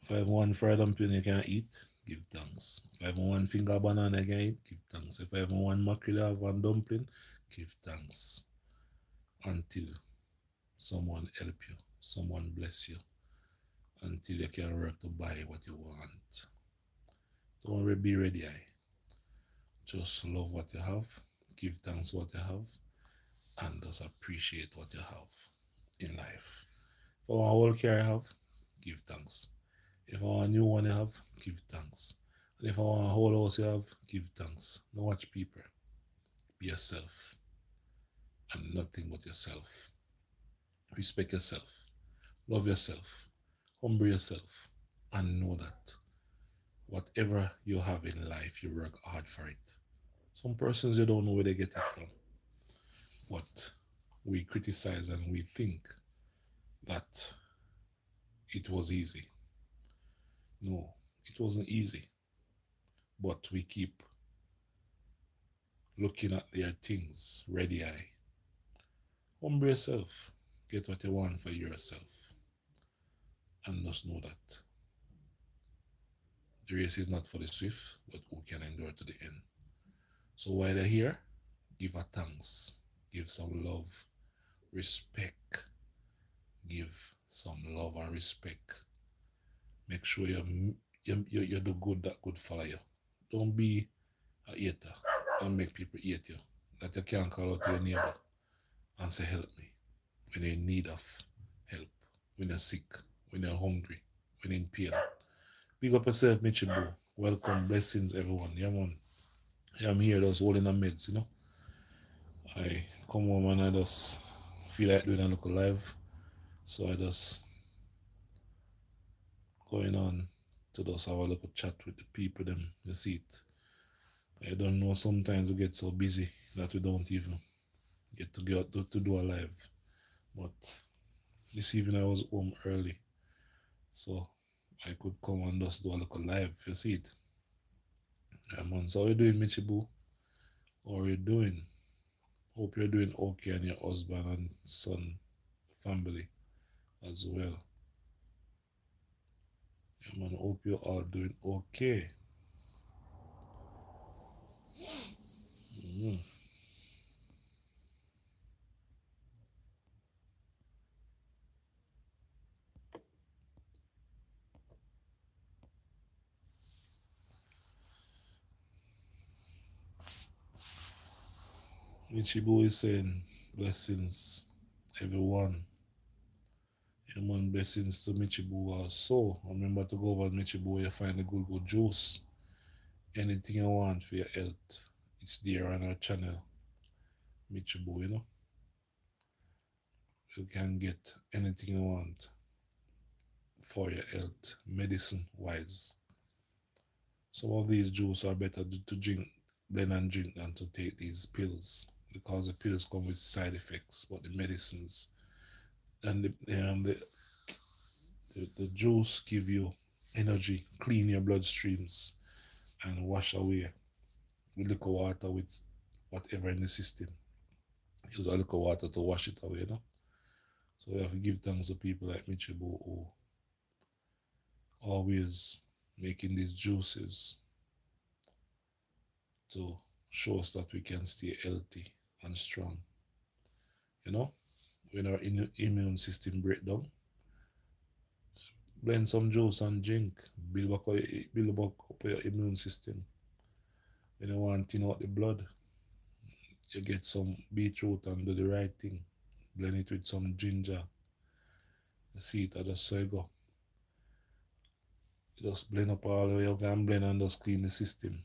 If I have one fried dumpling you can eat, give thanks. If I have one finger banana you can eat, give thanks. If I have one mackerel, I have one dumpling, give thanks. Until someone help you, someone bless you, until you can work to buy what you want. Don't be ready. Just love what you have, give thanks what you have, and just appreciate what you have in life. If I want a whole car I have, give thanks. If I want a new one I have, give thanks. And if I want a whole house you have, give thanks. Don't watch people. Be yourself. And nothing but yourself. Respect yourself. Love yourself. Humble yourself. And know that whatever you have in life, you work hard for it. Some persons you don't know where they get it from. But we criticize and we think that it was easy. No, it wasn't easy. But we keep looking at their things, ready eye. Humble yourself. Get what you want for yourself. And just know that the race is not for the swift, but who can endure to the end. So while you're here, give a thanks. Give some love, respect. Give some love and respect. Make sure you do good that good follow you. Don't be a hater and make people hate you. That you can't call out to your neighbor and say help me when you're in need of help, when you're sick, when you're hungry. when in pain. Big up yourself, Michibu. Welcome, blessings, everyone. Yeah, man. Yeah, I'm here just holding the meds, you know. I come home and I just feel like doing a little live. So I just going on to just have a little chat with the people them. You see it. I don't know, sometimes we get so busy that we don't even get to go to do a live. But this evening I was home early. So I could come and just do a little live. You see it. Yeah, man. So how you doing, Michibu? How are you doing? Hope you're doing okay and your husband and son family as well. Yeah, man. Hope you're all doing okay. Mm. Michibu is saying blessings, everyone. Yeah, man. Blessings to Michibu also. Remember to go over Michibu, you find a good juice. Anything you want for your health, it's there on our channel, Michibu, you know. You can get anything you want for your health, medicine wise. Some of these juice are better to drink, blend and drink than to take these pills because the pills come with side effects, but the medicines and the juice give you energy, clean your bloodstreams, and wash away with liquor water with whatever in the system. Use a liquor water to wash it away, you know. So we have to give thanks to people like Michibu who always making these juices to show us that we can stay healthy and strong. You know, when our immune system break down, blend some juice and drink, build back up your immune system. When you want to thin out the blood, you get some beetroot and do the right thing. Blend it with some ginger. You see it, I just so you go. You just blend up all the way, you can blend and just clean the system.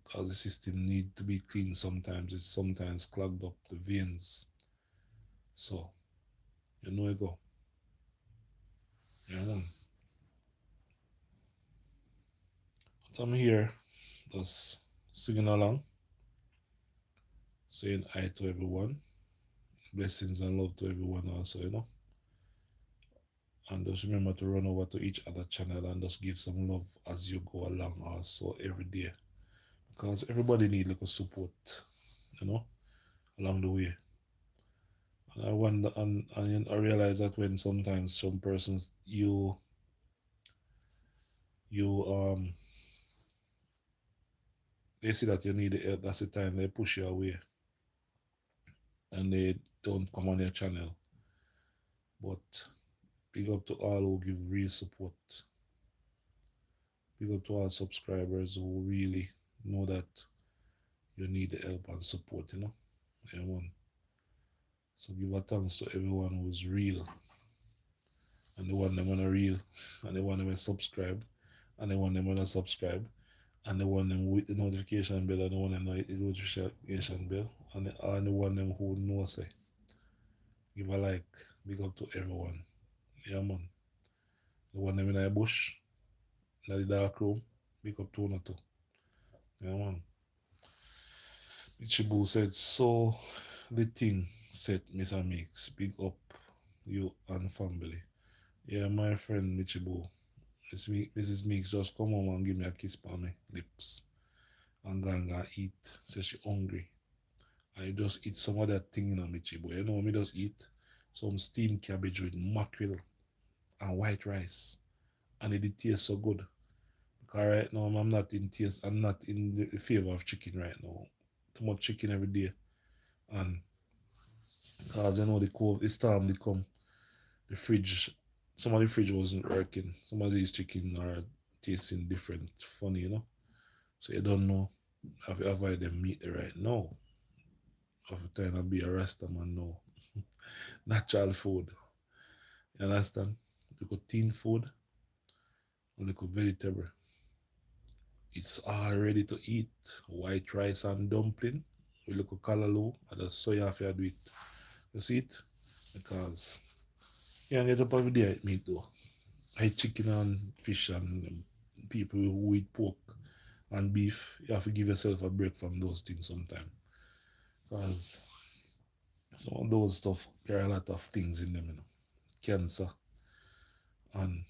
Because the system need to be clean sometimes. It's sometimes clogged up the veins. So, you know you go. Yeah, man. But I'm here just singing along, saying hi to everyone. Blessings and love to everyone also, you know. And just remember to run over to each other channel and just give some love as you go along also every day. Because everybody need like a support, you know, along the way. And I wonder and I realize that when sometimes some persons you they see that you need the help, that's the time they push you away and they don't come on your channel. But big up to all who give real support. Big up to all subscribers who really know that you need the help and support, you know. Yeah, man. So give a thanks to everyone who's real and the one them wanna real and the one them subscribe and the one them wanna subscribe and the one them with the notification bell and the one them with the notification bell and the one them who know say give a like. Big up to everyone. Yeah, man. The one them in the bush, in the dark room, big up to one or two. Yeah, man. Ichibu said, so the thing said Mr. Mix, big up you and family. Yeah, my friend Michibu. This is Mix just come home and give me a kiss on my lips. And go and eat. Say she hungry. I just eat some of that thing in a Michibu. You know me just eat some steamed cabbage with mackerel and white rice. And it tastes so good. Because right now I'm not in the favor of chicken right now. Too much chicken every day. And because you know the storm they come, the fridge some of the fridge wasn't working. Some of these chicken are tasting different, funny, you know. So you don't know if you avoid them meat right now. Of trying to be a rasta man now. Natural food. You understand? little tin food, a little vegetable. It's all ready to eat. White rice and dumpling with little callaloo. I just so you have to do it. You see it? Because you can get up every day eat meat though. I eat chicken and fish and people who eat pork and beef. You have to give yourself a break from those things sometimes. Because some of those stuff carry a lot of things in them, you know. Cancer and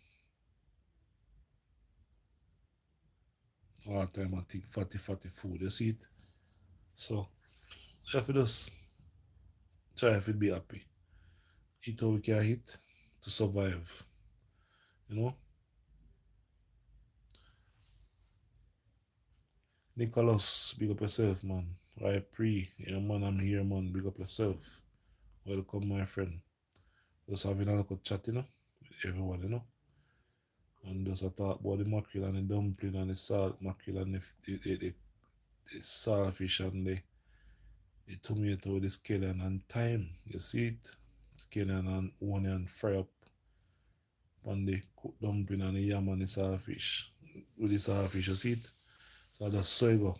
all the time I think fatty food. You see it? So you have to just try to be happy. Eat how we can eat to survive. You know? Nicholas, big up yourself, man. I pre. Yeah man, I'm here, man. Big up yourself. Welcome my friend. Just having a little chat, you know, with everyone, you know. And just a talk about the mackerel and the dumpling and the salt mackerel and the saltfish and the tomato with the scallion and thyme. You see it? Scallion and onion fry up on the cooked dumpling and the yam and the saltfish. With the saltfish, you see it? So I just saw it go.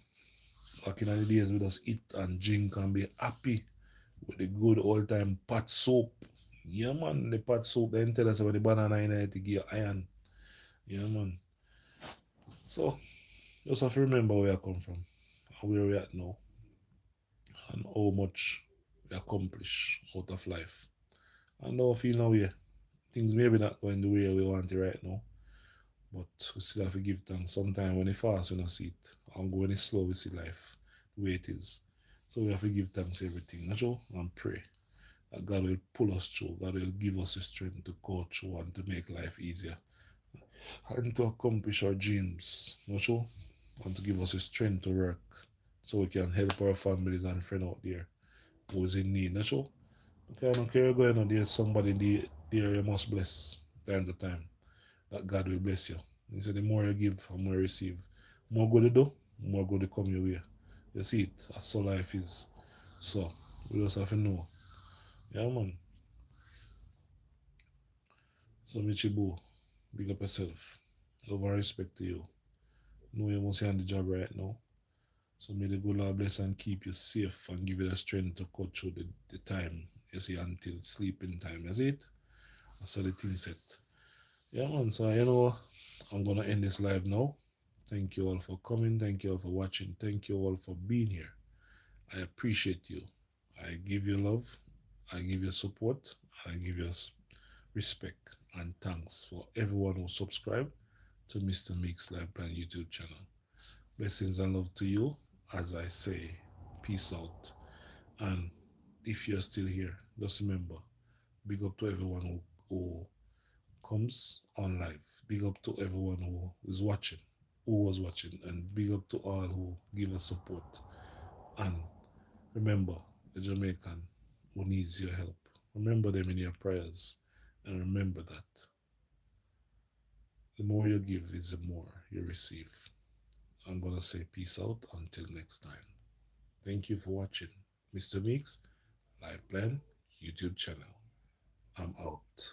Back in the days, we just eat and drink and be happy with the good old time pot soap. Yeah, man, the pot soap, they tell us about the banana in it to give you iron. Yeah, man. So, just have to remember where I come from and where we at now and how much we accomplish out of life. And now feel now way. Things maybe not going the way we want it right now, but we still have to give thanks. Sometimes when it fast, we don't see it. And when it's slow, we see life the way it is. So we have to give thanks everything, not true? And pray that God will pull us through. God will give us the strength to go through and to make life easier and to accomplish our dreams, not true? And to give us the strength to work so we can help our families and friends out there who is in need, not true? Okay, I don't care going on there's somebody there you must bless time to time. That God will bless you. He said the more you give, the more you receive. More good you do, more good you come your way. You see it, that's how life is. So we just have to know. Yeah man. So Michibu, big up yourself. Love and respect to you. Know you must be on the job right now. So may the good Lord bless and keep you safe and give you the strength to cut through the time, you see, until sleeping time. You see it? That's how the thing set. Yeah, man. So, you know, I'm going to end this live now. Thank you all for coming. Thank you all for watching. Thank you all for being here. I appreciate you. I give you love. I give you support. I give you respect and thanks for everyone who subscribed to Mr. Meeks Live Plan YouTube channel. Blessings and love to you as I say, peace out. And if you're still here, just remember, big up to everyone who comes on live. Big up to everyone who is watching, who was watching, and big up to all who give us support. And remember the Jamaican who needs your help. Remember them in your prayers. And remember that the more you give is the more you receive. I'm going to say peace out until next time. Thank you for watching Mr. Meeks Live Plan YouTube channel. I'm out.